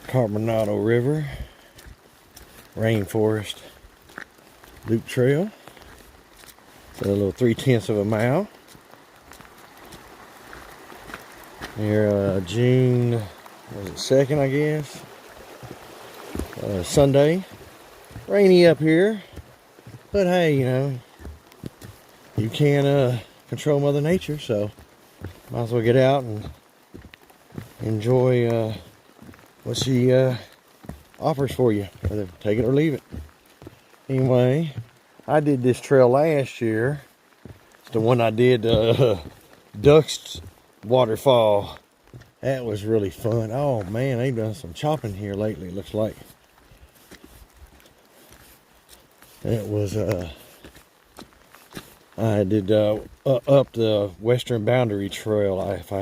Carbonado River Rainforest Loop Trail. So a little 3/10 of a mile. Here, June, was it 2nd, I guess? Sunday. Rainy up here, but hey, you know, you can't control Mother Nature, so might as well get out and enjoy what she offers for you. Either take it or leave it. Anyway, I did this trail last year. It's the one I did, Duck's Waterfall. That was really fun. Oh man, they've done some chopping here lately, it looks like. It was, I did up the Western Boundary Trail. If I